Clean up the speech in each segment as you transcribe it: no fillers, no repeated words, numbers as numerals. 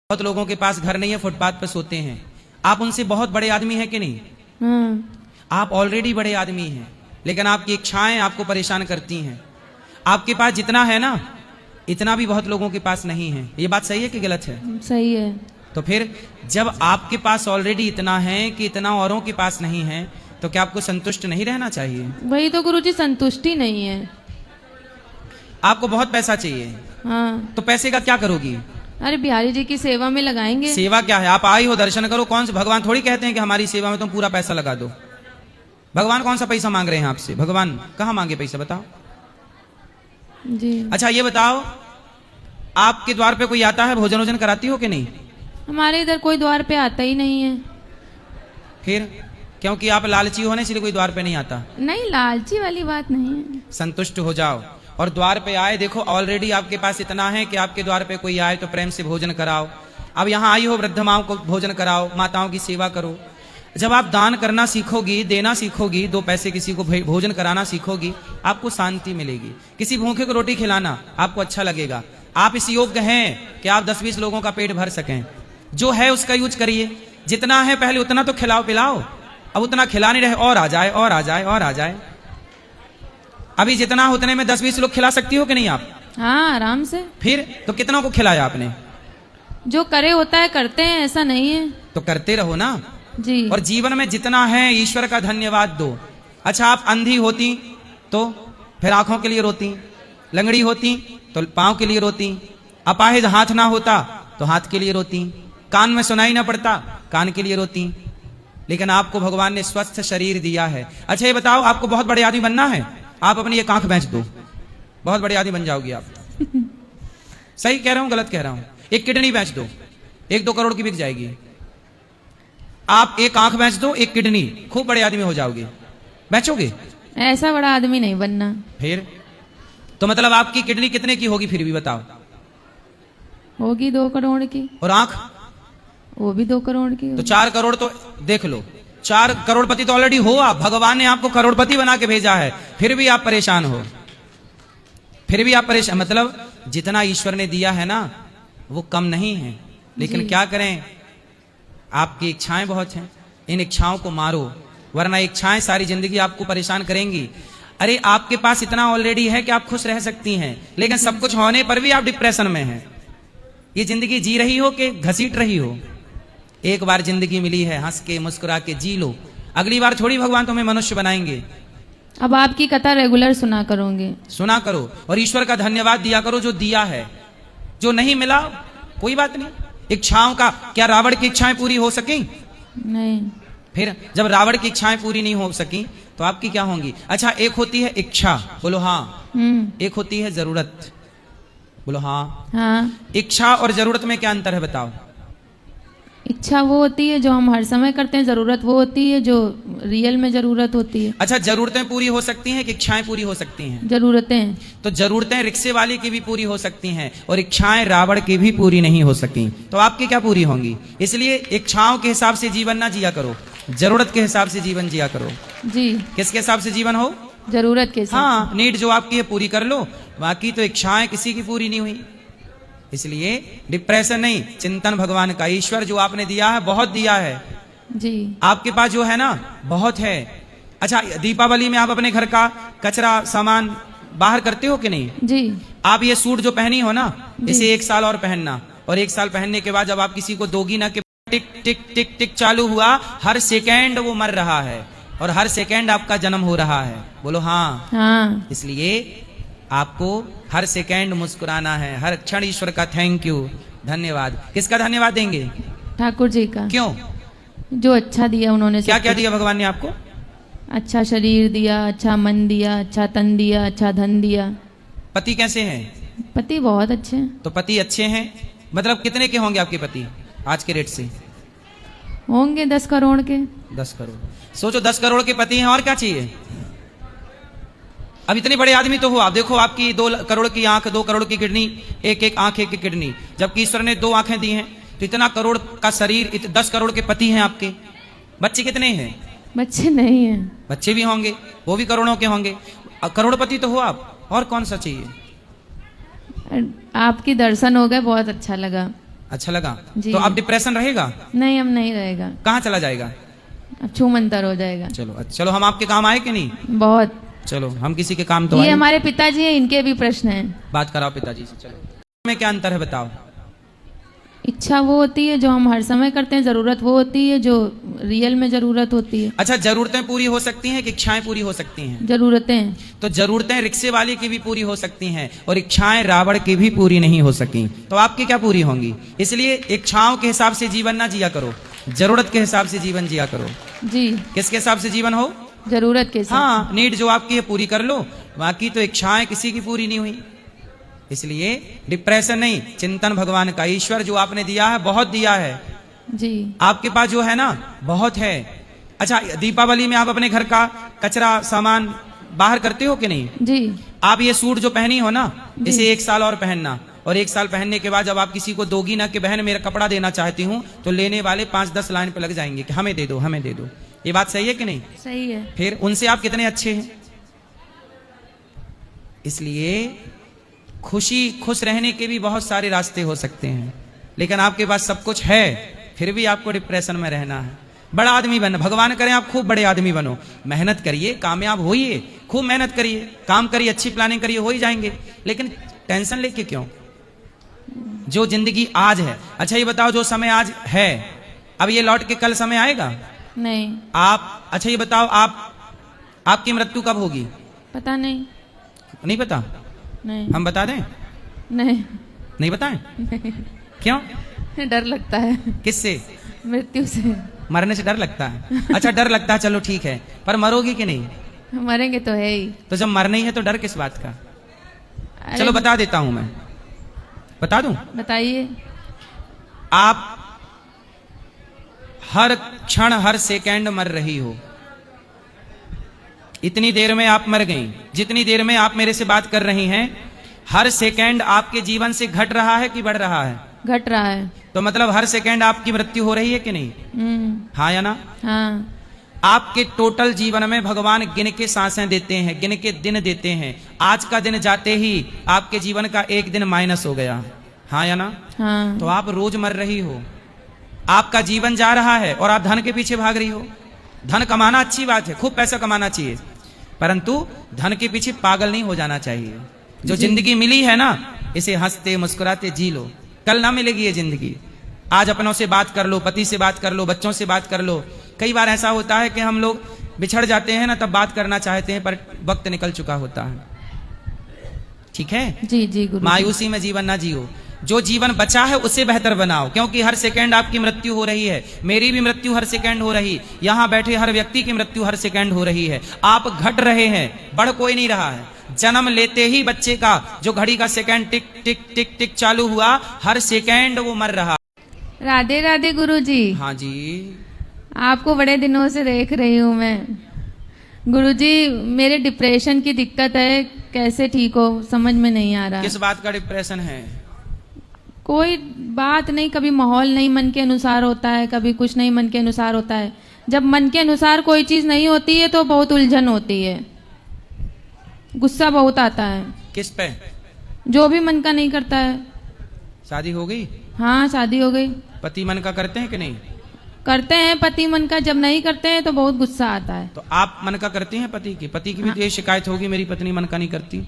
बहुत लोगों के पास घर नहीं है, फुटपाथ पर सोते हैं। आप उनसे बहुत बड़े आदमी हैं कि नहीं? आप ऑलरेडी बड़े आदमी हैं, लेकिन आपकी इच्छाएं आपको परेशान करती हैं। आपके पास जितना है ना, इतना भी बहुत लोगों के पास नहीं है। ये बात सही है कि गलत है? सही है। तो फिर जब आपके पास ऑलरेडी इतना है कि इतना औरों के पास नहीं है, तो क्या आपको संतुष्ट नहीं रहना चाहिए? वही तो गुरुजी, संतुष्टि नहीं है। आपको बहुत पैसा चाहिए, हाँ। तो पैसे का क्या करोगी? अरे बिहारी जी की सेवा में लगाएंगे। सेवा क्या है? आप आई हो, दर्शन करो। कौन से भगवान थोड़ी कहते हैं कि हमारी सेवा में तुम पूरा पैसा लगा दो। भगवान कौन सा पैसा मांग रहे हैं आपसे? भगवान कहाँ मांगे पैसा, बताओ जी। अच्छा ये बताओ, आपके द्वार पे कोई आता है, भोजन वोजन कराती हो कि नहीं? हमारे इधर कोई द्वार पे आता ही नहीं है। फिर क्योंकि आप लालची हो ना, इसलिए कोई द्वार पे नहीं आता। नहीं, लालची वाली बात नहीं है। संतुष्ट हो जाओ और द्वार पे आए। देखो ऑलरेडी आपके पास इतना है कि आपके द्वार पे कोई आए तो प्रेम से भोजन कराओ। अब यहाँ आई हो, वृद्ध माओं को भोजन कराओ, माताओं की सेवा करो। जब आप दान करना सीखोगी, देना सीखोगी, 2 पैसे किसी को भोजन कराना सीखोगी, आपको शांति मिलेगी। किसी भूखे को रोटी खिलाना आपको अच्छा लगेगा। आप इस योग्य हैं कि आप 10-20 लोगों का पेट भर सकें। जो है उसका यूज करिए। जितना है पहले उतना तो खिलाओ पिलाओ। अब उतना खिला नहीं रहे, और आ जाए और आ जाए और आ जाए। अभी जितना उतने में 10-20 लोग खिला सकती हो कि नहीं आप? हाँ, आराम से। फिर तो कितनों को खिलाया आपने? जो करे होता है करते हैं, ऐसा नहीं है। तो करते रहो ना जी। और जीवन में जितना है ईश्वर का धन्यवाद दो। अच्छा आप अंधी होती तो फिर आंखों के लिए रोती, लंगड़ी होती तो पांव के लिए रोती, अपाहिज हाथ ना होता तो हाथ के लिए रोती, कान में सुनाई ना पड़ता कान के लिए रोती। लेकिन आपको भगवान ने स्वस्थ शरीर दिया है। अच्छा ये बताओ, आपको बहुत बड़े आदमी बनना है, आप अपनी एक आंख बेच दो, बहुत बड़े आदमी बन जाओगी आप। सही कह रहा हूं गलत कह रहा हूं? एक किडनी बेच दो, 1-2 करोड़ की बिक जाएगी। आप एक आंख बेच दो, एक किडनी, खूब बड़े आदमी हो जाओगे। बेचोगे? ऐसा बड़ा आदमी नहीं बनना। फिर तो मतलब आपकी किडनी कितने की होगी फिर भी बताओ? होगी 2 करोड़ की। और आंख? वो भी 2 करोड़ की। तो 4 करोड़। तो देख लो, 4 करोड़पति तो ऑलरेडी हो आप। भगवान ने आपको करोड़पति बना के भेजा है, फिर भी आप परेशान हो। फिर भी आप परेशान, मतलब जितना ईश्वर ने दिया है ना वो कम नहीं है। लेकिन क्या करें, आपकी इच्छाएं बहुत हैं। इन इच्छाओं को मारो, वरना इच्छाएं सारी जिंदगी आपको परेशान करेंगी। अरे आपके पास इतना ऑलरेडी है कि आप खुश रह सकती हैं, लेकिन सब कुछ होने पर भी आप डिप्रेशन में हैं। ये जिंदगी जी रही हो कि घसीट रही हो? एक बार जिंदगी मिली है, हंस के मुस्कुरा के जी लो। अगली बार थोड़ी भगवान तुम्हें मनुष्य बनाएंगे। अब आपकी कथा रेगुलर सुना करोगे। सुना करो और ईश्वर का धन्यवाद दिया करो जो दिया है। जो नहीं मिला कोई बात नहीं। इच्छाओं का क्या रावण की इच्छाएं पूरी हो सकी? नहीं। फिर जब रावण की इच्छाएं पूरी नहीं हो सकी तो आपकी क्या होंगी? अच्छा एक होती है इच्छा, बोलो हाँ। एक होती है जरूरत, बोलो हाँ। हाँ। इच्छा और जरूरत में क्या अंतर है बताओ? इच्छा वो होती है जो हम हर समय करते हैं, जरूरत वो होती है जो रियल में जरूरत होती है। अच्छा जरूरतें पूरी हो सकती हैं कि इच्छाएं पूरी हो सकती हैं? जरूरतें। तो जरूरतें रिक्शे वाले की भी पूरी हो सकती हैं और इच्छाएं रावण की भी पूरी नहीं हो सकी, तो आपकी क्या पूरी होंगी? इसलिए इच्छाओं के हिसाब से जीवन ना जिया करो, जरूरत के हिसाब से जीवन जिया करो। जी। किसके हिसाब से जीवन हो? जरूरत के हिसाब। हाँ, नीड जो आपकी है पूरी कर लो, बाकी तो इच्छाएं किसी की पूरी नहीं हुई। इसलिए डिप्रेशन नहीं, चिंतन भगवान का। ईश्वर जो आपने दिया है बहुत दिया है जी। आपके पास जो है ना बहुत है। अच्छा दीपावली में आप अपने घर का कचरा सामान बाहर करते हो कि नहीं? जी। आप ये सूट जो पहनी हो ना, इसे 1 साल और पहनना, और 1 साल पहनने के बाद जब आप किसी को दोगी ना कि टिक टिक टिक टिक चालू हुआ, हर सेकेंड वो मर रहा है और हर सेकेंड आपका जन्म हो रहा है, बोलो हाँ। हाँ। इसलिए आपको हर सेकेंड मुस्कुराना है, हर क्षण ईश्वर का थैंक यू, धन्यवाद। किसका धन्यवाद देंगे? ठाकुर जी का। क्यों? जो अच्छा दिया उन्होंने। क्या क्या दिया भगवान ने आपको? अच्छा शरीर दिया, अच्छा मन दिया, अच्छा तन दिया, अच्छा धन दिया। पति कैसे हैं? पति बहुत अच्छे हैं। तो पति अच्छे हैं, मतलब कितने के होंगे आपके पति आज के रेट से? होंगे 10 करोड़ के। 10 करोड़। सोचो 10 करोड़ के पति हैं, और क्या चाहिए? अब इतने बड़े आदमी तो हो आप। देखो आपकी 2 करोड़ की आंख, 2 करोड़ की किडनी, एक आंख एक किडनी, जबकि ईश्वर ने 2 आंखें दी हैं, तो इतना करोड़ का शरीर, 10 करोड़ के पति हैं आपके। बच्चे कितने हैं? बच्चे नहीं हैं। बच्चे भी होंगे, वो भी करोड़ों के होंगे। करोड़पति तो हो आप, और कौन सा चाहिए? आपकी दर्शन हो गए, बहुत अच्छा लगा। अच्छा लगा? जी। तो अब डिप्रेशन रहेगा? नहीं, अब नहीं रहेगा, कहाँ चला जाएगा? अब छूमंतर हो जाएगा। चलो अच्छा, चलो हम आपके काम आए कि नहीं? बहुत। चलो हम किसी के काम तो ये आए। हमारे पिताजी हैं, इनके भी प्रश्न हैं। बात कराओ पिताजी से। चलो में क्या अंतर है बताओ? इच्छा वो होती है जो हम हर समय करते हैं, जरूरत वो होती है जो रियल में जरूरत होती है। अच्छा, जरूरतें पूरी हो सकती हैं कि इच्छाएं पूरी हो सकती हैं? जरूरतें। तो जरूरतें रिक्शे वाले की भी पूरी हो सकती हैं और इच्छाएं रावण की भी पूरी नहीं हो सकी, तो आपकी क्या पूरी होंगी? इसलिए इच्छाओं के हिसाब से जीवन ना जिया करो, जरूरत के हिसाब से जीवन जिया करो। जी। किसके हिसाब से जीवन हो? जरूरत के साथ। हाँ, नीड जो आपकी है पूरी कर लो, बाकी तो इच्छाएं किसी की पूरी नहीं हुई। इसलिए डिप्रेशन नहीं, चिंतन भगवान का। ईश्वर जो आपने दिया है बहुत दिया है, जी। आपके पास जो है ना बहुत है। अच्छा, दीपावली में आप अपने घर का कचरा सामान बाहर करते हो कि नहीं? जी। आप ये सूट जो पहनी हो ना, जी। इसे 1 साल और पहनना, और 1 साल पहनने के बाद जब आप किसी को दोगी ना कि बहन मेरा कपड़ा देना चाहती हूँ, तो लेने वाले 5-10 लाइन पे लग जाएंगे कि हमें दे दो, हमें दे दो। ये बात सही है कि नहीं? सही है। फिर उनसे आप कितने अच्छे हैं। इसलिए खुश रहने के भी बहुत सारे रास्ते हो सकते हैं, लेकिन आपके पास सब कुछ है फिर भी आपको डिप्रेशन में रहना है। बड़ा आदमी बन, भगवान करें आप खूब बड़े आदमी बनो, मेहनत करिए, कामयाब होइए, खूब मेहनत करिए, काम करिए, अच्छी प्लानिंग करिए, हो ही जाएंगे। लेकिन टेंशन लेके क्यों? जो जिंदगी आज है। अच्छा ये बताओ, जो समय आज है, अब ये लौट के कल समय आएगा? नहीं। आप अच्छा ये बताओ, आपकी मृत्यु कब होगी? पता नहीं। नहीं पता? नहीं। हम बता दें? नहीं। नहीं बताएं? क्यों? डर लगता है। किससे? मृत्यु से। मरने से डर लगता है? अच्छा डर लगता है, चलो ठीक है, पर मरोगी कि नहीं? मरेंगे तो है ही। तो जब मरना ही है तो डर किस बात का? अरे चलो बता देता हूं मैं, बता दूं? बताइए। आप हर क्षण हर सेकंड मर रही हो। इतनी देर में आप मर गई, जितनी देर में आप मेरे से बात कर रही हैं, हर सेकंड आपके जीवन से घट रहा है कि बढ़ रहा है? घट रहा है। तो मतलब हर सेकंड आपकी मृत्यु हो रही है कि नहीं? हाँ या ना? हाँ। आपके टोटल जीवन में भगवान गिन के सांसें देते हैं, गिन के दिन देते हैं। आज का दिन जाते ही आपके जीवन का एक दिन माइनस हो गया। हाँ या ना? हाँ। तो आप रोज मर रही हो, आपका जीवन जा रहा है और आप धन के पीछे भाग रही हो। धन कमाना अच्छी बात है, खूब पैसा कमाना चाहिए, परंतु धन के पीछे पागल नहीं हो जाना चाहिए। जो जिंदगी मिली है ना, इसे हंसते मुस्कुराते जी लो, कल ना मिलेगी ये जिंदगी। आज अपनों से बात कर लो, पति से बात कर लो, बच्चों से बात कर लो। कई बार ऐसा होता है कि हम लोग बिछड़ जाते हैं ना, तब बात करना चाहते हैं पर वक्त निकल चुका होता है। ठीक है? जी जी गुरु। मायूसी में जीवन ना जियो, जो जीवन बचा है उसे बेहतर बनाओ, क्योंकि हर सेकंड आपकी मृत्यु हो रही है, मेरी भी मृत्यु हर सेकंड हो रही, यहाँ बैठे हर व्यक्ति की मृत्यु हर सेकंड हो रही है। आप घट रहे हैं, बढ़ कोई नहीं रहा है। जन्म लेते ही बच्चे का जो घड़ी का सेकंड टिक टिक टिक टिक चालू हुआ, हर सेकंड वो मर रहा। राधे राधे गुरु जी। हाँ जी। आपको बड़े दिनों से देख रही हूँ मैं। गुरुजी, मेरे डिप्रेशन की दिक्कत है, कैसे ठीक हो समझ में नहीं आ रहा। किस बात का डिप्रेशन है? कोई बात नहीं, कभी माहौल नहीं मन के अनुसार होता है, कभी कुछ नहीं मन के अनुसार होता है। जब मन के अनुसार कोई चीज नहीं होती है तो बहुत उलझन होती है, गुस्सा बहुत आता है। किस पे? जो भी मन का नहीं करता है। शादी हो गई? हाँ शादी हो गई। पति मन का करते हैं कि नहीं? करते हैं पति मन का, जब नहीं करते हैं तो बहुत गुस्सा आता है। तो आप मन का करती हैं पति की? पति की भी तो ये शिकायत होगी मेरी पत्नी मन का नहीं करती।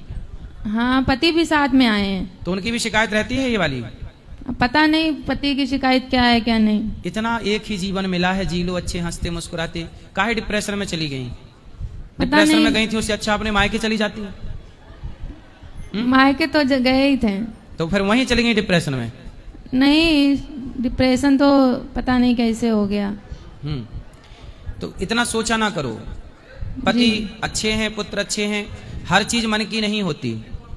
हाँ पति भी साथ में आए हैं। तो उनकी भी शिकायत रहती है ये वाली? पता नहीं पति की शिकायत क्या है क्या नहीं। इतना एक ही जीवन मिला है, जी लो अच्छे हंसते मुस्कुराते, काहे डिप्रेशन में चली गई? डिप्रेशन में गई थी, उससे अच्छा अपने मायके चली जाती। मायके तो गए ही थे। तो फिर वहीं चली गई डिप्रेशन में? नहीं, डिप्रेशन तो पता नहीं कैसे हो गया। तो इतना सोचा ना करो। पति अच्छे हैं, पुत्र अच्छे हैं, हर चीज मन की नहीं होती।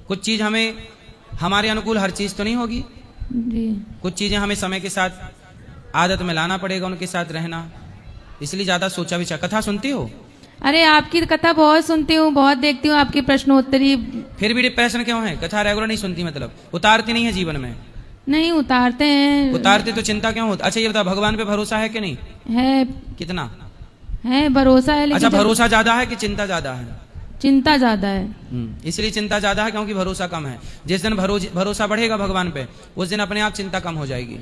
कुछ चीज हमें हमारे अनुकूल हर चीज तो नहीं होगी जी। कुछ चीजें हमें समय के साथ आदत में लाना पड़ेगा, उनके साथ रहना। इसलिए ज्यादा सोचा विचार। कथा सुनती हो? अरे आपकी कथा बहुत सुनती हूँ, बहुत देखती हूँ आपकी प्रश्नोत्तरी। फिर भी डिप्रेशन क्यों है? कथा रेगुलर नहीं सुनती मतलब उतारती नहीं है जीवन में? नहीं उतारते हैं। उतारते तो चिंता क्यों होती? अच्छा ये बताओ, भगवान पे भरोसा है कि नहीं? है। कितना है भरोसा है, लेकिन अच्छा भरोसा ज्यादा है कि चिंता ज्यादा है? चिंता ज्यादा है। इसलिए चिंता ज्यादा है क्योंकि भरोसा कम है। जिस दिन भरोसा बढ़ेगा भगवान पे, उस दिन अपने आप चिंता कम हो जाएगी।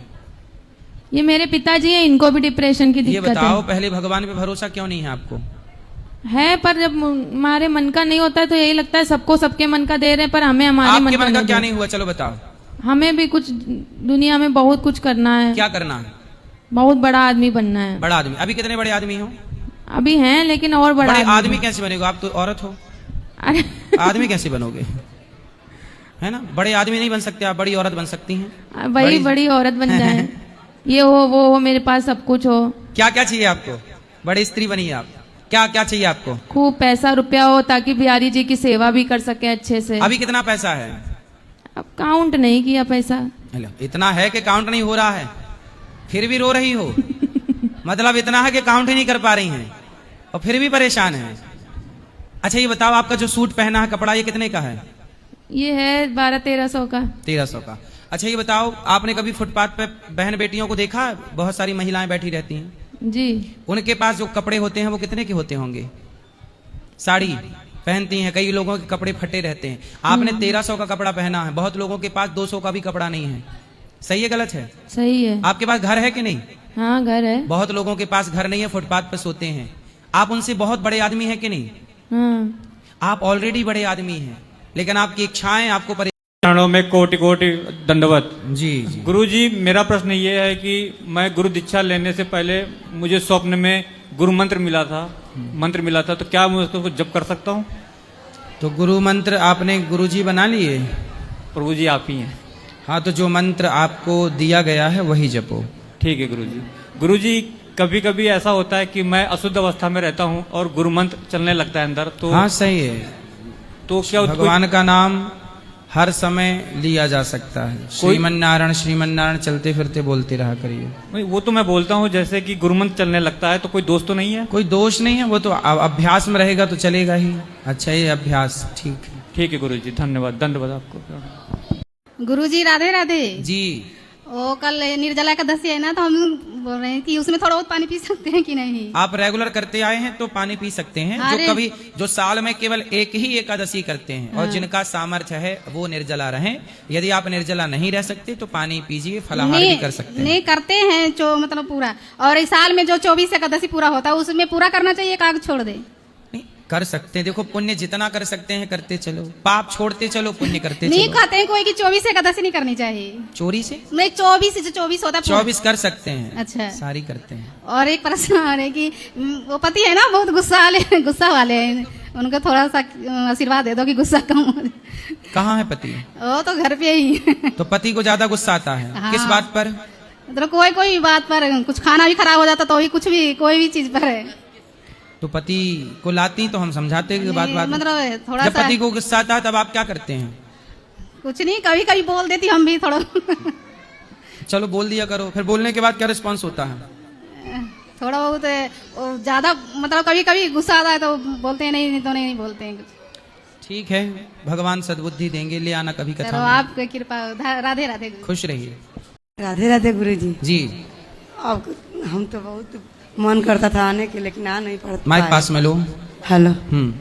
ये मेरे पिताजी हैं, इनको भी डिप्रेशन की ये दिक्कत बताओ है। पहले भगवान पे भरोसा क्यों नहीं है आपको? है, पर जब हमारे मन का नहीं होता है तो यही लगता है सबको सबके मन का दे रहे हैं, पर हमें हमारे आपके मन का नहीं क्या दे। नहीं हुआ, चलो बताओ। हमें भी कुछ दुनिया में बहुत कुछ करना है, क्या करना है? बहुत बड़ा आदमी बनना है। बड़ा आदमी? अभी कितने बड़े आदमी हो? अभी हैं, लेकिन और बड़ा बड़े आदमी कैसे बनेगा? आप तो औरत हो, अरे आदमी कैसे बनोगे? है ना, बड़े आदमी नहीं बन सकते आप, बड़ी औरत बन सकती हैं। वही बड़ी औरत बन जाए, ये हो वो हो, मेरे पास सब कुछ हो। क्या क्या चाहिए आपको? बड़ी स्त्री बनिए आप। क्या क्या चाहिए आपको? खूब पैसा रुपया हो ताकि बिहारी जी की सेवा भी कर सके अच्छे से। अभी कितना पैसा है? अब काउंट नहीं किया पैसा। हेलो, इतना है कि काउंट नहीं हो रहा है, फिर भी रो रही हो। मतलब इतना है कि काउंट ही नहीं कर पा रही हैं और फिर भी परेशान है। अच्छा ये बताओ, आपका जो सूट पहना है कपड़ा, ये कितने का है? ये है 1200-1300 का। 1300 का। अच्छा ये बताओ, आपने कभी फुटपाथ पे बहन बेटियों को देखा? बहुत सारी महिलाएं बैठी रहती हैं, जी। उनके पास जो कपड़े होते हैं वो कितने के होते होंगे? साड़ी पहनती हैं, कई लोगों के कपड़े फटे रहते हैं। आपने 1300 का कपड़ा पहना है, बहुत लोगों के पास 200 का भी कपड़ा नहीं है। सही है गलत है? सही है। आपके पास घर है कि नहीं? हाँ घर है। बहुत लोगों के पास घर नहीं है, फुटपाथ पर सोते हैं। आप उनसे बहुत बड़े आदमी हैं कि नहीं? हाँ। आप ऑलरेडी बड़े आदमी हैं, लेकिन आपकी इच्छाएं आपको चरणों में कोटि कोटि दंडवत। जी जी। गुरु जी, मेरा प्रश्न ये है कि मैं गुरु दीक्षा लेने से पहले मुझे स्वप्न में गुरु मंत्र मिला था, तो क्या मैं उसको जप कर सकता हूँ? तो गुरु मंत्र आपने गुरुजी बना लिए? प्रभु जी आप ही हैं। हाँ, तो जो मंत्र आपको दिया गया है वही जपो। ठीक है गुरु जी। गुरु जी, कभी कभी ऐसा होता है कि मैं अशुद्ध अवस्था में रहता हूँ और गुरु मंत्र चलने लगता है अंदर, तो हाँ सही है। तो क्या भगवान का नाम हर समय लिया जा सकता है। श्रीमन नारायण चलते फिरते बोलते रहा करिए। नहीं, वो तो मैं बोलता हूँ, जैसे कि गुरु मंत्र चलने लगता है तो कोई दोष तो नहीं है? कोई दोष नहीं है, वो तो अभ्यास में रहेगा तो चलेगा ही। अच्छा ये अभ्यास ठीक है। ठीक है गुरु जी, धन्यवाद, दंडवत आपको। गुरुजी राधे राधे जी। वो कल निर्जला एकादशी है ना, तो हम बोल रहे हैं कि उसमें थोड़ा बहुत पानी पी सकते हैं कि नहीं? आप रेगुलर करते आए हैं तो पानी पी सकते हैं। जो साल में केवल एक ही एकादशी करते हैं और जिनका सामर्थ्य है वो निर्जला रहें। यदि आप निर्जला नहीं रह सकते तो पानी पीजिए, फलाहार भी कर सकते हैं। नहीं करते हैं जो मतलब पूरा, और इस साल में जो 24 एकादशी पूरा होता है उसमें पूरा करना चाहिए, एक आग छोड़ दे। नहीं कर सकते हैं, देखो पुण्य जितना कर सकते हैं करते चलो, पाप छोड़ते चलो, पुण्य करते नहीं चलो। कहते हैं कोई कि 24 एकादशी नहीं करनी चाहिए। चोरी से नहीं 24 होता है पूरा। 24 कर सकते हैं। अच्छा। सारी करते हैं। और एक प्रश्न और है कि वो पति है ना बहुत गुस्सा वाले हैं, उनको थोड़ा सा आशीर्वाद दे दो कि गुस्सा कम हो। कहाँ है पति? वो तो घर पे ही। तो पति को ज्यादा गुस्सा आता है? हाँ। किस बात पर? मतलब कोई बात पर, कुछ खाना भी खराब हो जाता तो ही, कुछ भी कोई भी चीज पर है। तो पति को लाती तो हम समझाते कि बात में। मतलब थोड़ा जब सा पति को गुस्सा आता है तब आप क्या करते हैं? कुछ नहीं, कभी कभी बोल देती हम भी थोड़ा। चलो बोल दिया करो, फिर बोलने के बाद क्या रिस्पॉन्स होता है? थोड़ा बहुत ज्यादा, मतलब कभी कभी गुस्सा आता है तो बोलते हैं, नहीं तो नहीं बोलते हैं कुछ। ठीक है, भगवान सद्बुद्धि देंगे, ले आना कभी चलो कथा में। आपकी कृपा। राधे राधे। खुश रहिए। राधे राधे गुरु जी। जी। अब हम तो बहुत मन करता था आने के, लेकिन आ नहीं पड़ता। माइक पास में लो। हेलो। हम्म।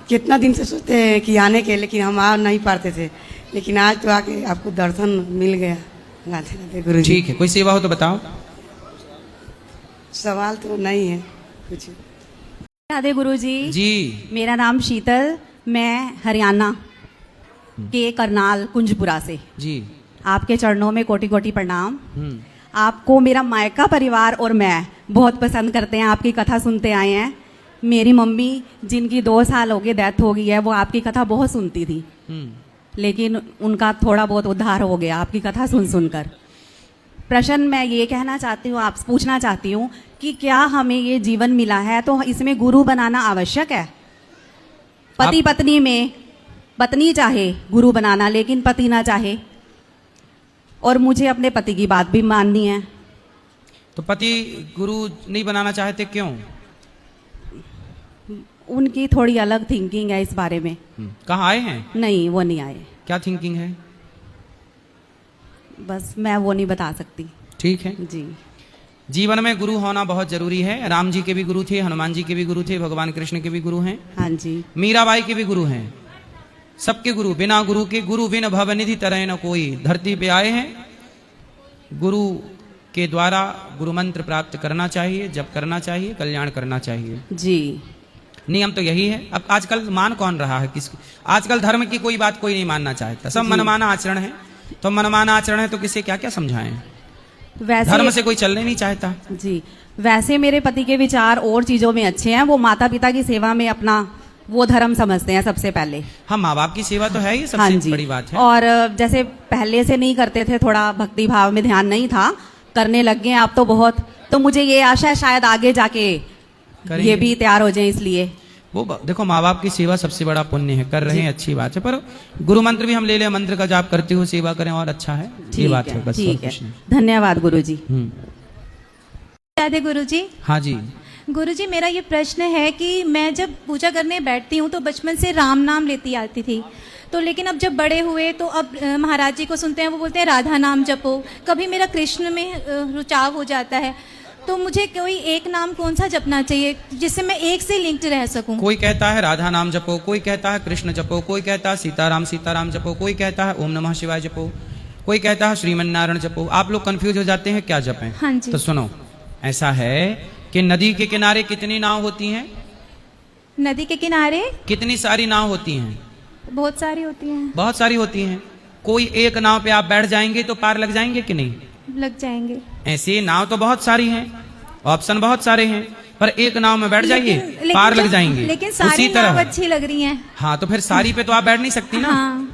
कितना दिन से सोचते हैं कि आने के, लेकिन हम आ नहीं पाते थे, लेकिन आज तो आके आपको दर्शन मिल गया। राधे राधे गुरु जी। ठीक है, कोई सेवा हो तो बताओ। सवाल तो नहीं है कुछ। राधे गुरु जी। जी। मेरा नाम शीतल, मैं हरियाणा के करनाल कुंजपुरा से। जी। आपके चरणों में कोटि कोटि प्रणाम। हम्म। आपको मेरा मायका परिवार और मैं बहुत पसंद करते हैं, आपकी कथा सुनते आए हैं। मेरी मम्मी जिनकी 2 साल हो गए डेथ हो गई है, वो आपकी कथा बहुत सुनती थी, लेकिन उनका थोड़ा बहुत उद्धार हो गया आपकी कथा सुन सुनकर। प्रश्न मैं ये कहना चाहती हूँ, आप पूछना चाहती हूँ कि क्या हमें ये जीवन मिला है तो इसमें गुरु बनाना आवश्यक है? पति पत्नी में पत्नी चाहे गुरु बनाना, लेकिन पति ना चाहे, और मुझे अपने पति की बात भी माननी है। तो पति गुरु नहीं बनाना चाहते क्यों? उनकी थोड़ी अलग थिंकिंग है इस बारे में। कहाँ आए हैं? नहीं, वो नहीं आए। क्या थिंकिंग है? बस मैं वो नहीं बता सकती। ठीक है। जी। जीवन में गुरु होना बहुत जरूरी है। राम जी के भी गुरु थे, हनुमान जी के भी गुरु थे, भगवान कृष्ण के भी गुरु हैं, हाँ जी, मीराबाई के भी गुरु हैं, सबके गुरु। बिना गुरु के गुरु बिन भवनिधि तरह न कोई। धरती पे आए हैं, गुरु के द्वारा गुरु मंत्र प्राप्त करना चाहिए, जप करना चाहिए, कल्याण करना चाहिए। जी, नियम तो यही है। अब आजकल मान कौन रहा है किसको? आजकल धर्म की कोई बात कोई नहीं मानना चाहता, सब मनमाना आचरण है। तो मनमाना आचरण है तो किसे क्या क्या समझाएं? वैसे धर्म से कोई चलने नहीं चाहता। जी, वैसे मेरे पति के विचार और चीजों में अच्छे हैं। वो माता पिता की सेवा में अपना वो धर्म समझते हैं सबसे पहले। हाँ, माँ बाप की सेवा तो है ही हाँ सबसे जी, बड़ी बात है। और जैसे पहले से नहीं करते थे, थोड़ा भक्ति भाव में ध्यान नहीं था, करने लग गए आप तो बहुत। तो मुझे ये आशा है शायद आगे जाके करेंगे। ये भी तैयार हो जाए, इसलिए वो देखो, माँ बाप की सेवा सबसे बड़ा पुण्य है, कर रहे हैं, अच्छी बात है। पर गुरु मंत्र भी हम ले लें, मंत्र का जाप करते हुए सेवा करें और अच्छा है, ये ठीक बात है बस, और ठीक है। कुछ नहीं। धन्यवाद गुरु जी। राधे गुरुजी। हाँ जी। गुरुजी, मेरा ये प्रश्न है कि मैं जब पूजा करने बैठती हूँ तो बचपन से राम नाम लेती आती थी, तो लेकिन अब जब बड़े हुए तो अब महाराज जी को सुनते हैं, वो बोलते हैं राधा नाम जपो। कभी मेरा कृष्ण में रुचाव हो जाता है, तो मुझे कोई एक नाम कौन सा जपना चाहिए जिससे मैं एक से लिंक्ड रह सकूं? कोई कहता है राधा नाम जपो, कोई कहता है कृष्ण जपो, कोई कहता है सीताराम सीताराम जपो, कोई कहता है ओम नमः शिवाय जपो, कोई कहता है श्रीमन नारायण जपो। आप लोग कंफ्यूज हो जाते हैं क्या जपें? हाँ जी। तो सुनो, ऐसा है कि नदी के किनारे कितनी नाव होती हैं? नदी के किनारे कितनी सारी नाव होती हैं? बहुत सारी होती हैं। बहुत सारी होती हैं। कोई एक नाव पे आप बैठ जाएंगे तो पार लग जाएंगे कि नहीं? लग जाएंगे। ऐसे नाव तो बहुत सारी हैं, ऑप्शन बहुत सारे हैं, पर एक नाव में बैठ जाइए, लेकिन पार लग जब- जाएंगे। लेकिन उसी सारी नाव तरह अच्छी लग रही हैं। हाँ, तो फिर सारी पे तो आप बैठ नहीं सकती ना। हाँ,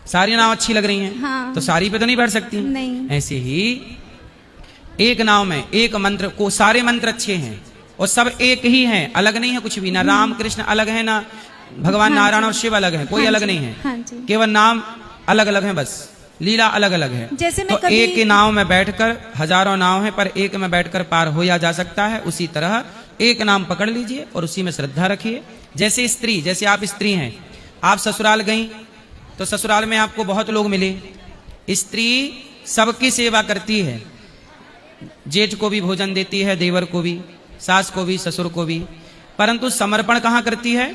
सारी नाव अच्छी लग रही हैं, हाँ। तो सारी पे तो नहीं बैठ सकती। नहीं। ऐसे ही एक नाव में एक मंत्र को, सारे मंत्र अच्छे हैं और सब एक ही हैं, अलग नहीं है कुछ भी। ना राम कृष्ण अलग है, ना भगवान हाँ नारायण जी। और शिव अलग है, कोई हाँ अलग जी, नहीं है। हाँ जी। केवल नाम अलग अलग है, बस लीला अलग अलग है। जैसे मैं तो कभी- एक ही नाव में बैठकर, हजारों नाव है पर एक में बैठकर पार होया जा सकता है। उसी तरह एक नाम पकड़ लीजिए और उसी में श्रद्धा रखिए। जैसे स्त्री, जैसे आप स्त्री हैं, आप ससुराल गई तो ससुराल में आपको बहुत लोग मिले। स्त्री सबकी सेवा करती है, जेठ को भी भोजन देती है, देवर को भी, सास को भी, ससुर को भी, परंतु समर्पण कहाँ करती है?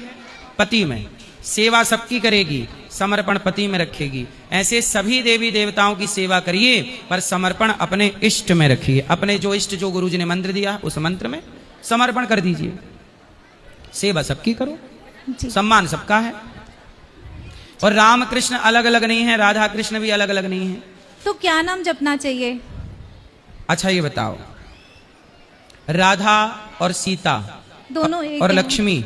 पति में। सेवा सबकी करेगी, समर्पण पति में रखेगी। ऐसे सभी देवी देवताओं की सेवा करिए, पर समर्पण अपने इष्ट में रखिए। अपने जो इष्ट, जो गुरु जी ने मंत्र दिया उस मंत्र में समर्पण कर दीजिए। सेवा सबकी करो, जी। सम्मान सबका है। और राम कृष्ण अलग अलग नहीं है, राधा कृष्ण भी अलग अलग नहीं है। तो क्या नाम जपना चाहिए? अच्छा ये बताओ, राधा और सीता दोनों एक और हैं। लक्ष्मी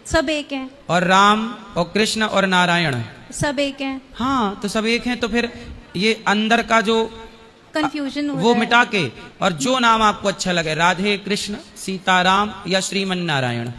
सब एक हैं। और राम और कृष्ण और नारायण, सब एक हैं। हाँ तो सब एक हैं। तो फिर ये अंदर का जो कंफ्यूजन वो मिटा के, और जो नाम आपको अच्छा लगे, राधे कृष्ण सीताराम या श्रीमन नारायण,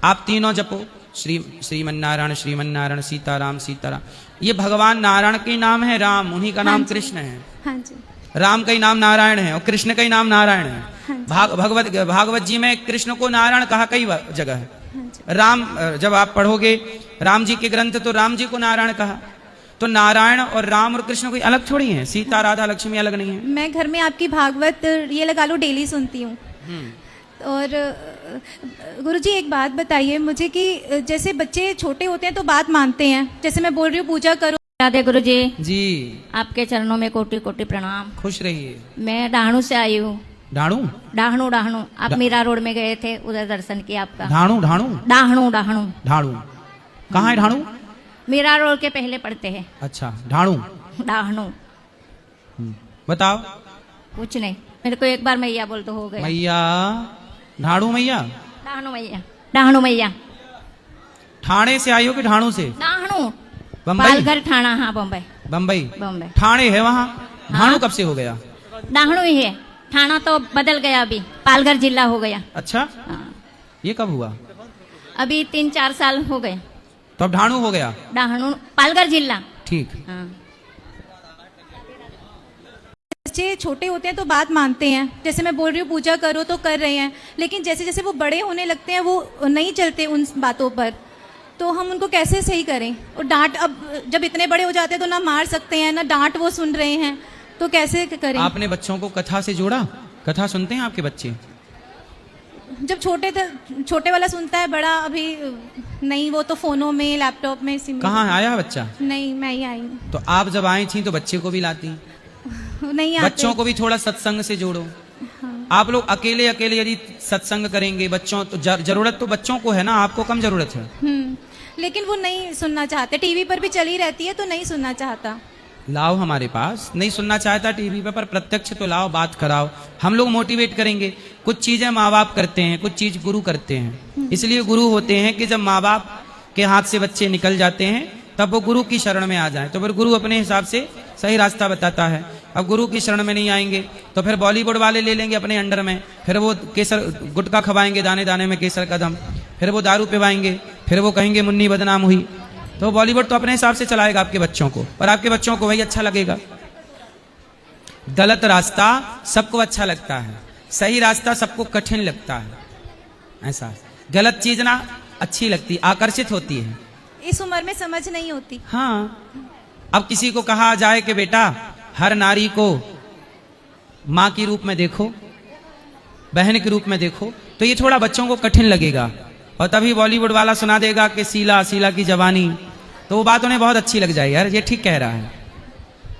आप तीनों जपो। श्रीमन नारायण सीताराम सीताराम। ये भगवान नारायण के नाम है, राम उन्हीं का नाम हाँ जी। कृष्ण है। हाँ जी। राम का ही नाम नारायण है और कृष्ण का ही नाम नारायण है। हाँ जी। भागवत जी में कृष्ण को नारायण कहा कई जगह है। हाँ जी। राम, जब आप पढ़ोगे राम जी के ग्रंथ तो राम जी को नारायण कहा। तो नारायण और राम और कृष्ण कोई अलग थोड़ी है, सीता राधा लक्ष्मी अलग नहीं है। मैं घर में आपकी भागवत ये लगा लो डेली सुनती हूँ। और गुरुजी एक बात बताइए मुझे कि जैसे बच्चे छोटे होते हैं तो बात मानते हैं, जैसे मैं बोल रही हूँ पूजा करो। राधे गुरु जी, जी आपके चरणों में कोटि कोटि प्रणाम। खुश रहिए। मैं डाहणू से आई हूँ। ढाणू डाहणू डाहणू, आप मीरा रोड में गए थे, उधर दर्शन किया आपका। ढाणू ढाणू डाहणू डाहणू, ढाणू कहाँ है ढाणू? मीरा रोड के पहले पड़ते हैं। अच्छा ढाणू, डाहणू बताओ। कुछ नहीं, मेरे को एक बार मैया बोल तो हो गए। मैया, ढाणू मैया। डाहणू मैया, डाहणू मैया। ठाणे से आई हो कि ढाणू से? डाहणू, बम्बई? पालघर ठाणा, हाँ बम्बई। बम्बई? बम्बई। ठाणे है वहाँ, ढाणू कब से हो गया? डाहणू ही है, ठाणा तो बदल गया, अभी पालघर जिला हो गया। अच्छा, हाँ, ये कब हुआ? अभी 3-4 साल हो गए। तो अब ढाणू हो गया। डाहणू पालघर जिला। ठीक। हाँ। बच्चे छोटे होते हैं तो बात मानते हैं, जैसे मैं बोल रही हूँ पूजा करो तो कर रहे हैं, लेकिन जैसे जैसे वो बड़े होने लगते हैं वो नहीं चलते उन बातों पर। तो हम उनको कैसे सही करें? और डांट, अब जब इतने बड़े हो जाते हैं तो ना मार सकते हैं ना डांट वो सुन रहे हैं, तो कैसे करें? आपने बच्चों को कथा से जोड़ा? कथा सुनते हैं आपके बच्चे? जब छोटे थे, छोटे वाला सुनता है, बड़ा अभी नहीं, वो तो फोनों में, लैपटॉप में, इसी में। कहाँ आया है बच्चा? नहीं, मैं ही आई हूँ। तो आप जब आई थी तो बच्चे को भी लाती, नहीं आते। बच्चों को भी थोड़ा सत्संग से जोड़ो। आप लोग अकेले अकेले यदि सत्संग करेंगे बच्चों, तो जरूरत तो बच्चों को है ना, आपको कम जरूरत है। लेकिन वो नहीं सुनना चाहते, टीवी पर भी चली रहती है तो नहीं सुनना चाहता। लाओ हमारे पास, नहीं सुनना चाहता टीवी पे, पर प्रत्यक्ष तो लाओ, बात कराओ, हम लोग मोटिवेट करेंगे। कुछ चीजें माँ बाप करते हैं, कुछ चीज गुरु करते हैं। इसलिए गुरु होते हैं कि जब माँ बाप के हाथ से बच्चे निकल जाते हैं तब वो गुरु की शरण में आ जाएं, तो फिर गुरु अपने हिसाब से सही रास्ता बताता है। अब गुरु की शरण में नहीं आएंगे तो फिर बॉलीवुड वाले ले लेंगे अपने अंडर में, फिर वो केसर गुटखा खवाएंगे दाने दाने में केसर कदम, फिर वो दारू पिवाएंगे, फिर वो कहेंगे मुन्नी बदनाम हुई। तो बॉलीवुड तो अपने हिसाब से चलाएगा आपके बच्चों को, और आपके बच्चों को वही अच्छा लगेगा। गलत रास्ता सबको अच्छा लगता है, सही रास्ता सबको कठिन लगता है। ऐसा गलत चीज ना अच्छी लगती, आकर्षित होती है। इस उम्र में समझ नहीं होती। हाँ, अब किसी को कहा जाए कि बेटा हर नारी को माँ के रूप में देखो, बहन के रूप में देखो, तो ये थोड़ा बच्चों को कठिन लगेगा। और तभी बॉलीवुड वाला सुना देगा कि सीला सीला की जवानी, तो वो बात उन्हें बहुत अच्छी लग जाएगी, यार ये ठीक कह रहा है।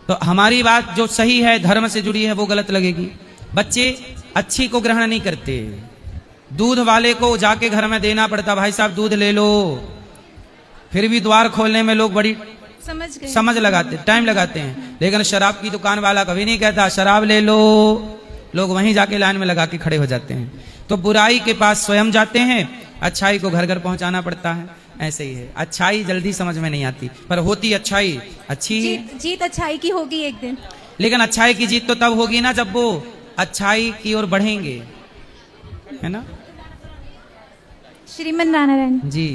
तो हमारी बात जो सही है, धर्म से जुड़ी है, वो गलत लगेगी। बच्चे अच्छी को ग्रहण नहीं करते, दूध वाले को जाके घर में देना पड़ता, भाई साहब दूध ले लो, फिर भी द्वार खोलने में लोग बड़ी समझ लगाते, टाइम लगाते हैं। लेकिन शराब की दुकान वाला कभी नहीं कहता शराब ले लो, लोग वहीं जाके लाइन में लगा के खड़े हो जाते हैं। तो बुराई के पास स्वयं जाते हैं, अच्छाई को घर घर पहुंचाना पड़ता है। ऐसे ही है, अच्छाई जल्दी समझ में नहीं आती, पर होती अच्छाई अच्छी ही। जीत अच्छाई की होगी एक दिन। लेकिन अच्छाई की जीत तो तब होगी ना जब वो अच्छाई की ओर बढ़ेंगे, है ना? श्रीमन नारायण जी।